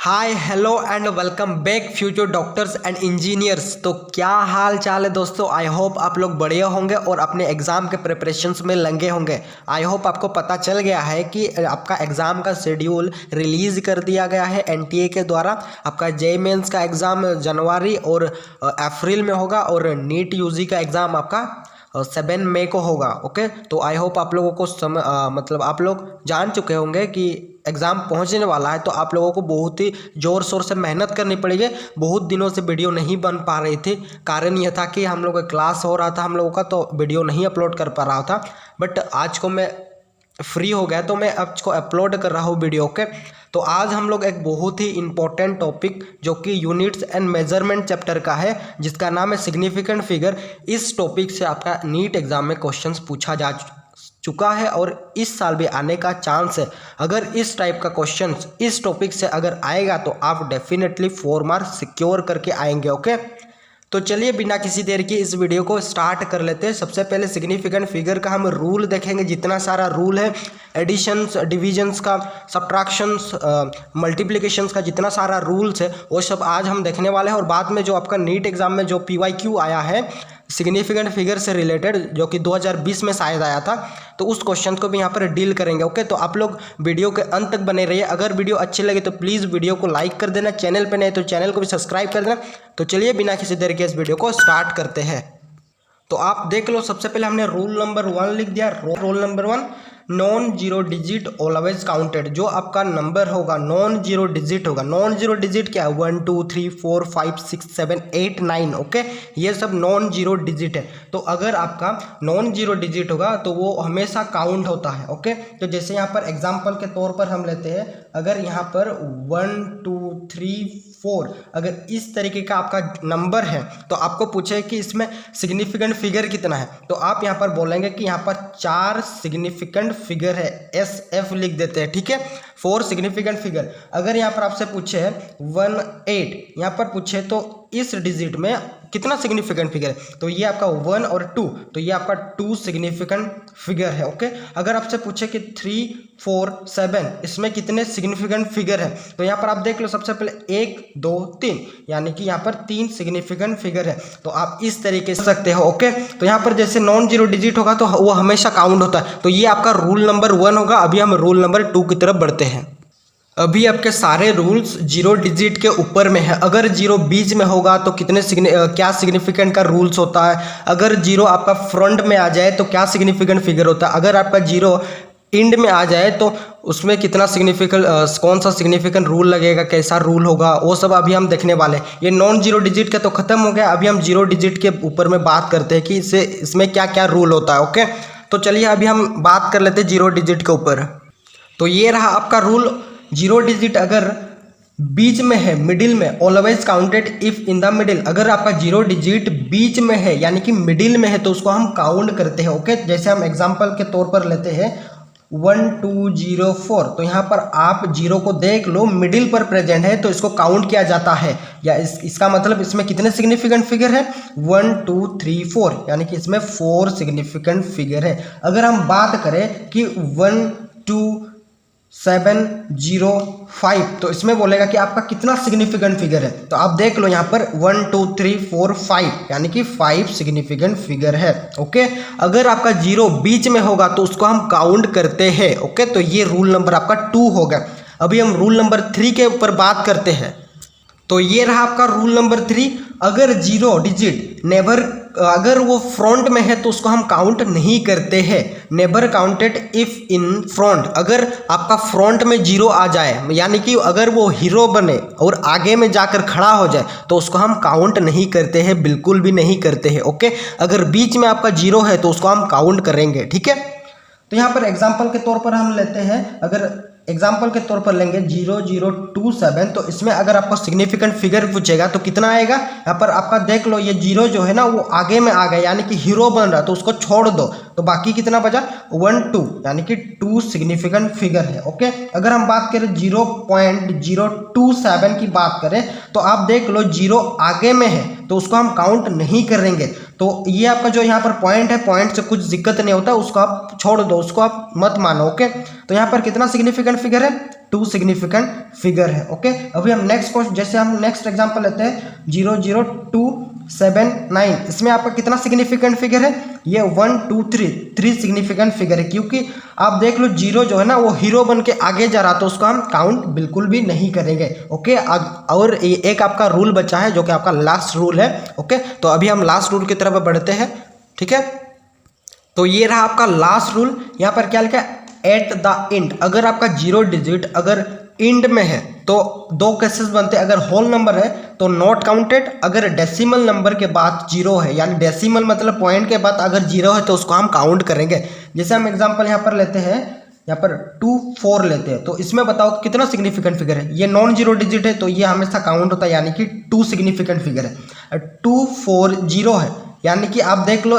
Hi hello and welcome back future doctors and engineers. तो क्या हाल चाल है दोस्तों। आई होप आप लोग बढ़िया होंगे और अपने एग्ज़ाम के प्रिपरेशंस में लगे होंगे। आई होप आपको पता चल गया है कि आपका एग्ज़ाम का शेड्यूल रिलीज़ कर दिया गया है एनटीए के द्वारा। आपका जेईई मेंस का एग्ज़ाम जनवरी और अप्रैल में होगा और नीट यूजी का एग्ज़ाम आपका 7 मई को होगा। ओके, तो आई होप आप लोगों को मतलब आप लोग जान चुके होंगे कि एग्ज़ाम पहुंचने वाला है। तो आप लोगों को बहुत ही ज़ोर शोर से मेहनत करनी पड़ेगी। बहुत दिनों से वीडियो नहीं बन पा रही थी। कारण यह था कि हम लोग का क्लास हो रहा था हम लोगों का, तो वीडियो नहीं अपलोड कर पा रहा था। बट आज को मैं फ्री हो गया तो मैं अब इसको अपलोड कर रहा हूँ वीडियो के। तो आज हम लोग एक बहुत ही इंपॉर्टेंट टॉपिक जो कि यूनिट्स एंड मेजरमेंट चैप्टर का है, जिसका नाम है सिग्निफिकेंट फिगर। इस टॉपिक से आपका नीट एग्जाम में क्वेश्चंस पूछा जा चुका है और इस साल भी आने का चांस है। अगर इस टाइप का क्वेश्चंस इस टॉपिक से अगर आएगा तो आप डेफिनेटली 4 मार्क्स सिक्योर करके आएंगे। ओके, तो चलिए बिना किसी देर की इस वीडियो को स्टार्ट कर लेते हैं। सबसे पहले सिग्निफिकेंट फिगर का हम रूल देखेंगे। जितना सारा रूल है एडिशंस, डिविजन्स का, सब्ट्रैक्शंस, मल्टीप्लिकेशंस का, जितना सारा रूल्स है वो सब आज हम देखने वाले हैं। और बाद में जो आपका नीट एग्जाम में जो PYQ आया है सिग्निफिकेंट फिगर से रिलेटेड, जो कि 2020 में शायद आया था, तो उस क्वेश्चन को भी यहाँ पर डील करेंगे। ओके, तो आप लोग वीडियो के अंत तक बने रहिए। अगर वीडियो अच्छी लगे तो प्लीज़ वीडियो को लाइक कर देना, चैनल पे नहीं तो चैनल को भी सब्सक्राइब कर देना। तो चलिए बिना किसी देर के इस वीडियो को स्टार्ट करते हैं। तो आप देख लो, सबसे पहले हमने रूल नंबर 1 लिख दिया। Rule number 1, non zero digit always counted. जो आपका नंबर होगा नॉन जीरो डिजिट होगा। नॉन जीरो डिजिट क्या है? 1 2 3 4 5 6 7 8 9। ओके, ये सब नॉन जीरो डिजिट है। तो अगर आपका नॉन जीरो डिजिट होगा तो वो हमेशा काउंट होता है। ओके, तो जैसे यहाँ पर एग्जाम्पल के तौर पर हम लेते हैं, अगर यहाँ पर 1 2 3 4 अगर इस तरीके का आपका नंबर है तो आपको पूछे कि इसमें सिग्निफिकेंट फिगर कितना है, तो आप यहाँ पर बोलेंगे कि यहाँ पर 4 सिग्निफिकेंट फिगर है, SF लिख देते हैं। ठीक है, 4 सिग्निफिकेंट फिगर। अगर यहाँ पर आपसे पूछे 1 8 यहाँ पर पूछे तो इस डिजिट में कितना सिग्निफिकेंट फिगर है, तो ये आपका 1 और 2, तो ये आपका 2 सिग्निफिकेंट फिगर है। ओके, अगर आपसे पूछे कि 3 4 7 इसमें कितने सिग्निफिकेंट फिगर है, तो यहाँ पर आप देख लो, सबसे पहले 1 2 3 यानी कि यहाँ पर 3 सिग्निफिकेंट फिगर है। तो आप इस तरीके से सकते हो। ओके, तो यहाँ पर जैसे नॉन जीरो डिजिट होगा तो वो हमेशा काउंट होता है। तो ये आपका रूल नंबर 1 होगा। अभी हम रूल नंबर 2 की तरफ बढ़ते हैं। अभी आपके सारे रूल्स जीरो डिजिट के ऊपर में है। अगर जीरो बीच में होगा तो कितने क्या सिग्निफिकेंट का रूल्स होता है। अगर जीरो आपका फ्रंट में आ जाए तो क्या सिग्निफिकेंट फिगर होता है। अगर आपका जीरो एंड में आ जाए तो उसमें कितना सिग्निफिकेंट कौन सा सिग्निफिकेंट रूल लगेगा, कैसा रूल होगा, वो सब अभी हम देखने वाले हैं। ये नॉन जीरो डिजिट का तो खत्म हो गया। अभी हम जीरो डिजिट के ऊपर में बात करते हैं कि इसमें क्या क्या रूल होता है। ओके, तो चलिए अभी हम बात कर लेते हैं जीरो डिजिट के ऊपर। तो ये रहा आपका रूल। जीरो डिजिट अगर बीच में है, मिडिल में, always counted if in the middle. अगर आपका जीरो डिजिट बीच में है यानी कि मिडिल में है तो उसको हम काउंट करते हैं। ओके, जैसे हम एग्जांपल के तौर पर लेते हैं 1 2 0 4, तो यहाँ पर आप जीरो को देख लो, मिडिल पर प्रेजेंट है तो इसको काउंट किया जाता है। या इसका मतलब इसमें कितने सिग्निफिकेंट फिगर है? 1 2 3 4 यानी कि इसमें 4 सिग्निफिकेंट फिगर है। अगर हम बात करें कि 1 2 7 0 5 तो इसमें बोलेगा कि आपका कितना सिग्निफिकेंट फिगर है। तो आप देख लो यहाँ पर 1 2 3 4 5 यानी कि 5 सिग्निफिकेंट फिगर है। ओके, अगर आपका जीरो बीच में होगा तो उसको हम काउंट करते हैं। ओके, तो ये रूल नंबर आपका 2 होगा। अभी हम रूल नंबर 3 के ऊपर बात करते हैं। तो ये रहा आपका रूल नंबर 3। अगर जीरो डिजिट अगर वो फ्रंट में है तो उसको हम काउंट नहीं करते हैं। Never counted if in front. अगर आपका फ्रंट में जीरो आ जाए यानी कि अगर वो हीरो बने और आगे में जाकर खड़ा हो जाए तो उसको हम काउंट नहीं करते हैं, बिल्कुल भी नहीं करते हैं। ओके, अगर बीच में आपका जीरो है तो उसको हम काउंट करेंगे। ठीक है, तो यहाँ पर एग्जाम्पल के तौर पर हम लेते हैं, अगर एग्जाम्पल के तौर पर लेंगे 0027, तो इसमें अगर आपको सिग्निफिकेंट फिगर पूछेगा तो कितना आएगा। यहाँ पर आपका देख लो, ये जीरो जो है ना वो आगे में आ गया यानी कि हीरो बन रहा, तो उसको छोड़ दो, तो बाकी कितना बचा 1 2 यानी कि 2 सिग्निफिकेंट फिगर है। ओके, अगर हम बात करें 0.027 की बात करें तो आप देख लो जीरो आगे में है तो उसको हम काउंट नहीं करेंगे। तो ये आपका जो यहाँ पर पॉइंट है, पॉइंट से कुछ दिक्कत नहीं होता, उसको आप छोड़ दो, उसको आप मत मानो। ओके, तो यहाँ पर कितना सिग्निफिकेंट फिगर है, 2 सिग्निफिकेंट फिगर है। ओके, अभी हम नेक्स्ट क्वेश्चन, जैसे हम नेक्स्ट एग्जांपल लेते हैं 00279, इसमें आपका कितना सिग्निफिकेंट फिगर है, ये 1 2 3 सिग्निफिकेंट फिगर है, क्योंकि आप देख लो 0 जो है ना वो हीरो बन के आगे जा रहा, तो उसको हम काउंट बिल्कुल भी नहीं करेंगे। ओके, और एक आपका रूल बचा है जो कि आपका लास्ट रूल है। ओके, तो अभी हम लास्ट रूल की तरफ बढ़ते हैं। ठीक है, तो ये रहा आपका लास्ट रूल। यहाँ पर क्या लिखा है, एट द इंड, अगर आपका 0 डिजिट अगर इंड में है तो 2 केसेस बनते हैं। अगर होल नंबर है तो नॉट काउंटेड, अगर डेसिमल नंबर के बाद 0 है, यानी डेसिमल मतलब पॉइंट के बाद अगर 0 है तो उसको हम काउंट करेंगे। जैसे हम एग्जांपल यहाँ पर लेते हैं, यहाँ पर 2 4 लेते हैं, तो इसमें बताओ कितना सिग्निफिकेंट फिगर है। ये नॉन 0 डिजिट है तो ये हमेशा काउंट होता है, यानी कि 2 सिग्निफिकेंट फिगर है। 2 4 0 है, यानी कि आप देख लो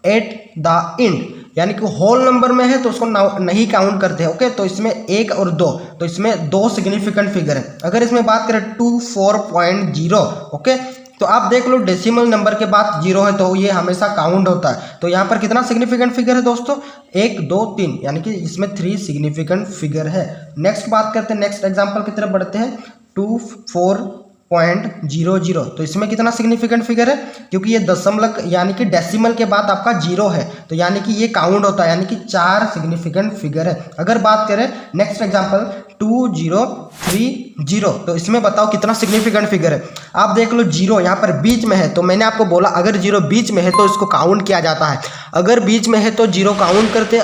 एट द इंड, यानी कि होल नंबर में है तो उसको नहीं काउंट करते हैं। ओके, तो इसमें 1 और 2, तो इसमें 2 सिग्निफिकेंट फिगर है। अगर इसमें बात करें 24.0, ओके, तो आप देख लो डेसिमल नंबर के बाद 0 है तो ये हमेशा काउंट होता है। तो यहाँ पर कितना सिग्निफिकेंट फिगर है दोस्तों, 1 2 3, यानी कि इसमें 3 सिग्निफिकेंट फिगर है। नेक्स्ट बात करते हैं, नेक्स्ट एग्जाम्पल की तरफ बढ़ते हैं, 24.00, तो इसमें कितना सिग्निफिकेंट फिगर है, क्योंकि ये दशमलव यानी कि डेसिमल के बाद आपका 0 है, तो यानी कि ये काउंट होता है, यानी कि 4 सिग्निफिकेंट फिगर है। अगर बात करें नेक्स्ट एग्जांपल 2030, तो इसमें बताओ कितना सिग्निफिकेंट फिगर है। आप देख लो 0 यहाँ पर बीच में है, तो मैंने आपको बोला अगर 0 बीच में है तो इसको काउंट किया जाता है। अगर बीच में है तो 0 काउंट करते,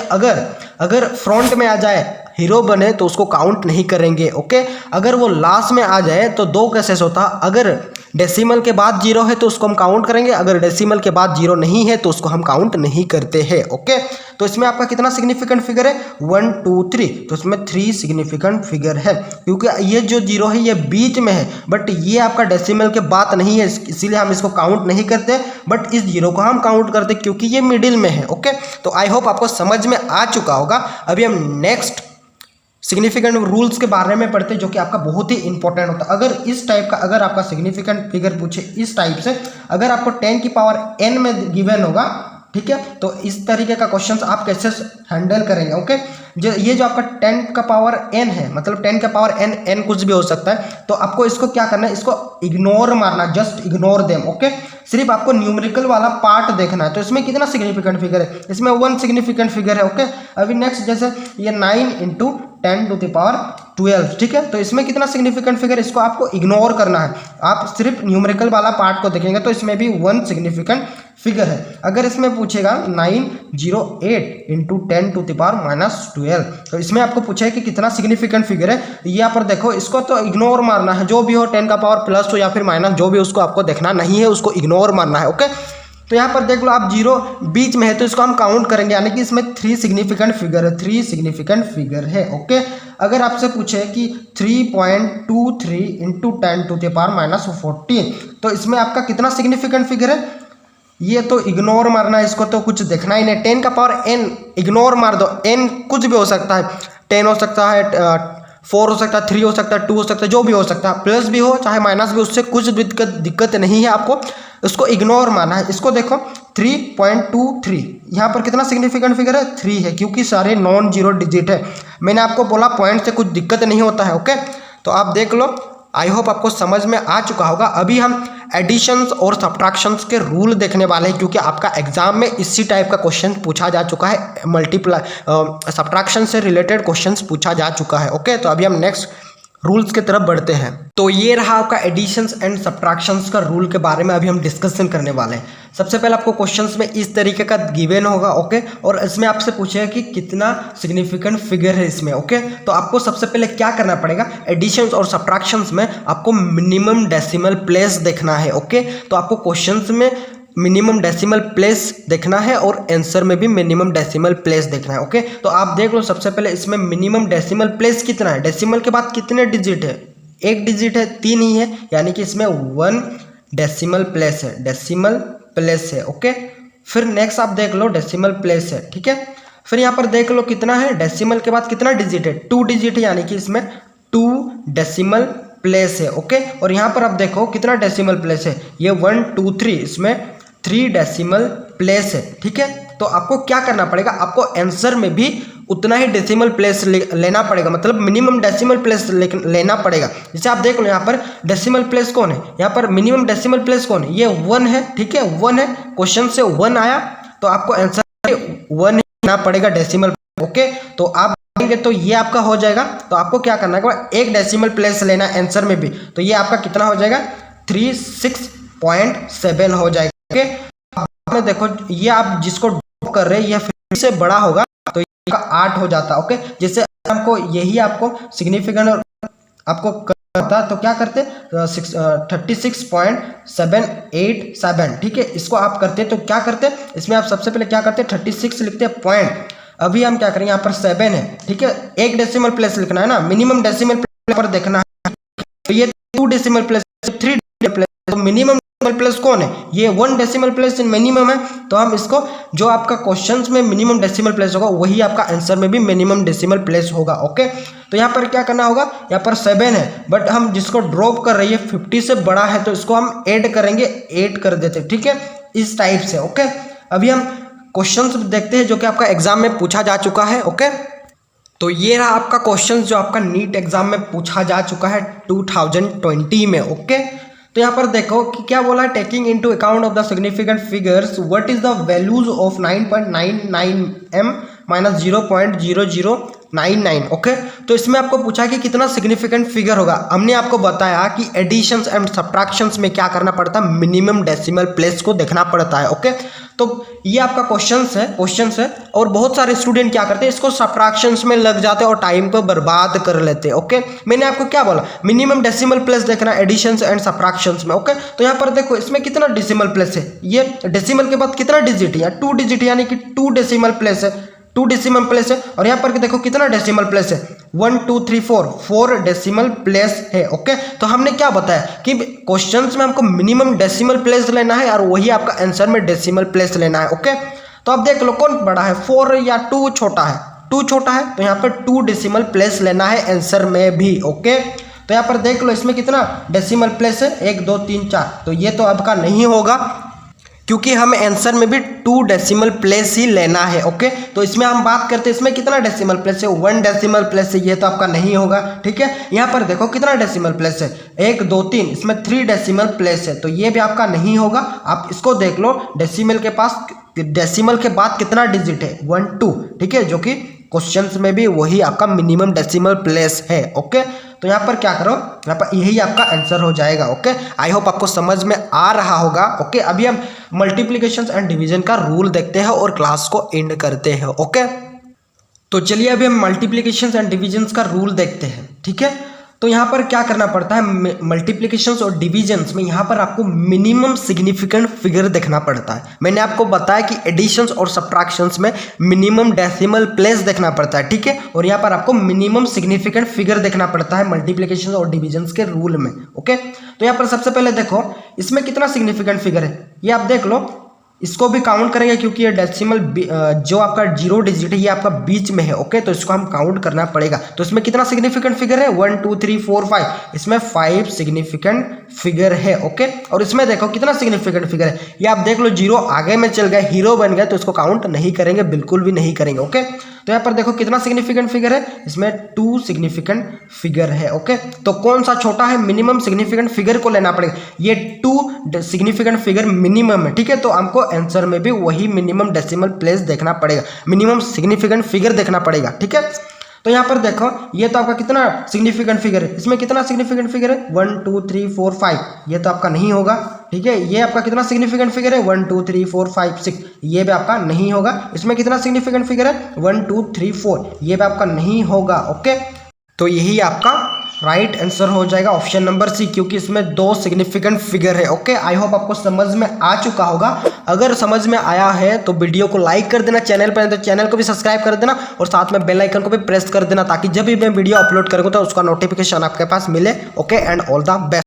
अगर फ्रंट में आ जाए हीरो बने तो उसको काउंट नहीं करेंगे। ओके, अगर वो लास्ट में आ जाए तो 2 केसेस होता, अगर डेसिमल के बाद 0 है तो उसको हम काउंट करेंगे, अगर डेसिमल के बाद 0 नहीं है तो उसको हम काउंट नहीं करते हैं। ओके, तो इसमें आपका कितना सिग्निफिकेंट फिगर है, 1 2 3, तो इसमें 3 सिग्निफिकेंट फिगर है, क्योंकि ये जो 0 है ये बीच में है, बट ये आपका डेसिमल के बाद नहीं है, इसीलिए हम इसको काउंट नहीं करते, बट इस 0 को हम काउंट करते क्योंकि ये मिडिल में है। ओके, तो आई होप आपको समझ में आ चुका होगा। अभी हम नेक्स्ट सिग्निफिकेंट रूल्स के बारे में पढ़ते हैं, जो कि आपका बहुत ही इंपॉर्टेंट होता है। अगर इस टाइप का, अगर आपका सिग्निफिकेंट फिगर पूछे इस टाइप से, अगर आपको 10 की पावर n में गिवन होगा, ठीक है, तो इस तरीके का क्वेश्चंस आप कैसे हैंडल करेंगे। ओके, ये जो आपका 10 का पावर n है, मतलब 10 का पावर n कुछ भी हो सकता है, तो आपको इसको क्या करना है, इसको इग्नोर मारना, जस्ट इग्नोर देम। ओके, सिर्फ आपको न्यूमेरिकल वाला पार्ट देखना है। तो इसमें कितना सिग्निफिकेंट फिगर है, इसमें 1 सिग्निफिकेंट फिगर है। ओके, अभी नेक्स्ट जैसे ये 9 × 10⁻12, ठीक है, तो इसमें कितना सिग्निफिकेंट फिगर, इसको आपको इग्नोर करना है। आप सिर्फ न्यूमेरिकल वाला पार्ट को देखेंगे तो इसमें भी 1 सिग्निफिकेंट फिगर है। अगर इसमें पूछेगा 908 × 10⁻−12, तो इसमें आपको पूछे कि कितना सिग्निफिकेंट फिगर है। यहाँ पर देखो, इसको तो इग्नोर मारना है, जो भी हो 10 का पावर प्लस हो या फिर माइनस, जो भी उसको आपको देखना नहीं है, उसको इग्नोर मारना है। ओके, तो यहाँ पर देख लो आप 0 बीच में है तो इसको हम काउंट करेंगे, यानी कि इसमें 3 सिग्निफिकेंट फिगर है, 3 सिग्निफिकेंट फिगर है। ओके, अगर आपसे पूछे कि 3.23 × 10⁻14, तो इसमें आपका कितना सिग्निफिकेंट फिगर है, ये तो इग्नोर मारना है, इसको तो कुछ देखना ही नहीं। 10 का पावर n इग्नोर मार दो, n कुछ भी हो सकता है, 10 हो सकता है, 4 हो सकता है, 3 हो सकता है, 2 हो सकता है, जो भी हो सकता है, प्लस भी हो चाहे माइनस भी, उससे कुछ दिक्कत नहीं है, आपको उसको इग्नोर मारना है। इसको देखो 3.23, यहाँ पर कितना सिग्निफिकेंट फिगर है, 3 है, क्योंकि सारे नॉन 0 डिजिट है। मैंने आपको बोला पॉइंट से कुछ दिक्कत नहीं होता है। ओके, तो आप देख लो, आई होप आपको समझ में आ चुका होगा। अभी हम एडिशंस और सब्ट्रैक्शंस के रूल देखने वाले हैं, क्योंकि आपका एग्जाम में इसी टाइप का क्वेश्चन पूछा जा चुका है, मल्टीप्लाई सब्ट्रैक्शन से रिलेटेड क्वेश्चंस पूछा जा चुका है। ओके, तो अभी हम नेक्स्ट रूल्स की तरफ बढ़ते हैं। तो ये रहा आपका एडिशंस एंड सब्ट्रैक्शंस का रूल के बारे में अभी हम डिस्कशन करने वाले हैं। सबसे पहले आपको क्वेश्चंस में इस तरीके का गिवन होगा। ओके, और इसमें आपसे पूछेगा कि कितना सिग्निफिकेंट फिगर है इसमें। ओके, तो आपको सबसे पहले क्या करना पड़ेगा, एडिशंस और सब्ट्रैक्शंस में आपको मिनिमम डेसिमल प्लेस देखना है। ओके, तो आपको क्वेश्चंस में मिनिमम डेसिमल प्लेस देखना है और आंसर में भी मिनिमम डेसिमल प्लेस देखना है। ओके, तो आप देख लो, सबसे पहले इसमें मिनिमम डेसिमल प्लेस कितना है, डेसिमल के बाद कितने डिजिट है, 1 डिजिट है, 3 ही है, यानी कि इसमें 1 डेसिमल प्लेस है, डेसिमल प्लेस है। ओके, फिर नेक्स्ट आप देख लो डेसिमल प्लेस है, ठीक है। फिर यहाँ पर देख लो कितना है, डेसिमल के बाद कितना डिजिट है, 2 डिजिट है, यानी कि इसमें 2 डेसिमल प्लेस है। ओके, और यहाँ पर आप देखो कितना डेसिमल प्लेस है, ये 1 2 3, इसमें 3 डेसिमल प्लेस है, ठीक है। तो आपको क्या करना पड़ेगा, आपको आंसर में भी उतना ही डेसिमल प्लेस लेना पड़ेगा, मतलब मिनिमम डेसिमल प्लेस लेना पड़ेगा। जैसे आप देख लो यहाँ पर डेसिमल प्लेस कौन है, यहाँ पर मिनिमम डेसिमल प्लेस कौन है, ये 1 है, ठीक है, 1 है, क्वेश्चन से 1 आया तो आपको आंसर 1 लेना पड़ेगा डेसिमल, ओके। तो आप देंगे तो ये आपका हो जाएगा। तो आपको क्या करना है, एक डेसिमल प्लेस लेना आंसर में भी, तो ये आपका कितना हो जाएगा 36.7 हो जाएगा, ओके। में देखो ये आप जिसको ड्रॉप कर रहे हैं ये फिर से बड़ा होगा तो ये 8 हो जाता, ओके। जैसे हमको यही आपको सिग्निफिकेंट आपको करता तो क्या करते 36.787, ठीक है। इसको आप करते तो क्या करते, इसमें आप सबसे पहले क्या करते 36 लिखते हैं पॉइंट, अभी हम क्या करेंगे यहाँ पर 7 है, ठीक है। एक डेसिमल प्लेस लिखना है ना, मिनिमम डेसिमल प्लेस पर देखना है, तो ये 2 डेसिमल प्लेस 3 डेसिमल प्लेस, तो मिनिमम प्लेस कौन है, ये 1 डेसिमल प्लेस मिनिमम है। तो हम इसको जो आपका क्वेश्चंस में मिनिमम डेसिमल प्लेस होगा वही आपका आंसर में भी मिनिमम डेसिमल प्लेस होगा, ओके। तो यहाँ पर क्या करना होगा, यहाँ पर 7 है बट हम जिसको ड्रॉप कर रही है 50 से बड़ा है तो इसको हम ऐड करेंगे, 8 कर देते, ठीक है, इस टाइप से, ओके। अभी हम क्वेश्चंस देखते हैं जो कि आपका एग्जाम में पूछा जा चुका है, ओके। तो ये रहा आपका क्वेश्चन जो आपका नीट एग्जाम में पूछा जा चुका है 2020 में, ओके। तो यहाँ पर देखो कि क्या बोला है, taking into account of the significant figures what is the values of 9.99m minus 0.0099, okay. तो इसमें आपको पूछा कि कितना सिग्निफिकेंट फिगर होगा। हमने आपको बताया कि एडिशंस एंड सब्ट्रैक्शंस में क्या करना पड़ता है, मिनिमम डेसिमल प्लेस को देखना पड़ता है, ओके। तो ये आपका क्वेश्चंस है और बहुत सारे स्टूडेंट क्या करते हैं, इसको सब्ट्रैक्शंस में लग जाते हैं और टाइम को बर्बाद कर लेते हैं, ओके। मैंने आपको क्या बोला, मिनिमम डेसिमल प्लेस देखना एडिशंस एंड सब्ट्रैक्शंस में, ओके। तो यहाँ पर देखो इसमें कितना डेसिमल प्लेस है, ये डेसिमल के बाद कितना डिजिट है, 2 डिजिट यानी कि 2 डेसिमल प्लेस है, 2 डेसिमल प्लेस है। और यहाँ पर देखो कितना डेसिमल प्लेस है, 1 2 3 4 डेसिमल प्लेस है, ओके। तो हमने क्या बताया कि क्वेश्चंस में हमको मिनिमम डेसिमल प्लेस लेना है और वही आपका आंसर में डेसिमल प्लेस लेना है, ओके। तो अब देख लो कौन बड़ा है, 4 या 2 छोटा है, 2 छोटा है, तो यहाँ पर 2 डेसिमल प्लेस लेना है आंसर में भी, ओके। तो यहाँ पर देख लो इसमें कितना डेसिमल प्लेस है, 1 2 3 4, तो ये तो आपका नहीं होगा क्योंकि हमें आंसर में भी 2 डेसिमल प्लेस ही लेना है, ओके। तो इसमें हम बात करते हैं इसमें कितना डेसिमल प्लेस है, 1 डेसिमल प्लेस है, ये तो आपका नहीं होगा, ठीक है। यहाँ पर देखो कितना डेसिमल प्लेस है, 1 2 3, इसमें 3 डेसिमल प्लेस है, तो ये भी आपका नहीं होगा। आप इसको देख लो डेसिमल के पास, डेसिमल के बाद कितना डिजिट है, 1 2, ठीक है, जो कि क्वेश्चंस में भी वही आपका मिनिमम डेसिमल प्लेस है, ओके। तो यहाँ पर क्या करो, यहाँ पर यही आपका आंसर हो जाएगा, ओके। आई होप आपको समझ में आ रहा होगा, ओके। अभी हम मल्टीप्लिकेशन एंड डिवीजन का रूल देखते हैं और क्लास को एंड करते हैं, ओके। तो चलिए अभी हम मल्टीप्लिकेशन एंड डिवीजन का रूल देखते हैं, ठीक है। तो यहाँ पर क्या करना पड़ता है, मल्टीप्लिकेशंस और डिविजन्स में यहाँ पर आपको मिनिमम सिग्निफिकेंट फिगर देखना पड़ता है। मैंने आपको बताया कि एडिशंस और सब्ट्रैक्शंस में मिनिमम डेसिमल प्लेस देखना पड़ता है, ठीक है। और यहाँ पर आपको मिनिमम सिग्निफिकेंट फिगर देखना पड़ता है मल्टीप्लिकेशन और डिविजन्स के रूल में, ओके। तो यहाँ पर सबसे पहले देखो इसमें कितना सिग्निफिकेंट फिगर है, ये आप देख लो, इसको भी काउंट करेंगे क्योंकि ये डेसिमल जो आपका 0 डिजिट है ये आपका बीच में है, ओके। तो इसको हम काउंट करना पड़ेगा। तो इसमें कितना सिग्निफिकेंट फिगर है, 1 2 3 4 5, इसमें 5 सिग्निफिकेंट फिगर है, ओके। और इसमें देखो कितना सिग्निफिकेंट फिगर है, ये आप देख लो 0 आगे में चल गया, हीरो बन गया, तो इसको काउंट नहीं करेंगे, बिल्कुल भी नहीं करेंगे, ओके। तो यहाँ पर देखो कितना सिग्निफिकेंट फिगर है, इसमें 2 सिग्निफिकेंट फिगर है, ओके। तो कौन सा छोटा है, मिनिमम सिग्निफिकेंट फिगर को लेना पड़ेगा, ये 2 सिग्निफिकेंट फिगर मिनिमम है, ठीक है। तो हमको आंसर में भी वही मिनिमम डेसिमल प्लेस देखना पड़ेगा, मिनिमम सिग्निफिकेंट फिगर देखना पड़ेगा, ठीक है। तो यहाँ पर देखो ये तो आपका कितना सिग्निफिकेंट फिगर है, इसमें कितना सिग्निफिकेंट फिगर है, 1 2 3 4 5, ये तो आपका नहीं होगा, ठीक है। ये आपका कितना सिग्निफिकेंट फिगर है, 1 2 3 4 5 6, ये भी आपका नहीं होगा। इसमें कितना सिग्निफिकेंट फिगर है, 1 2 3 4, ये भी आपका नहीं होगा, ओके। तो यही आपका राइट आंसर हो जाएगा ऑप्शन नंबर सी, क्योंकि इसमें 2 सिग्निफिकेंट फिगर है, ओके। आई होप आपको समझ में आ चुका होगा। अगर समझ में आया है तो वीडियो को लाइक कर देना, चैनल पर तो चैनल को भी सब्सक्राइब कर देना और साथ में बेल आइकन को भी प्रेस कर देना ताकि जब भी मैं वीडियो अपलोड करूँगा तो उसका नोटिफिकेशन आपके पास मिले, okay. And all the best.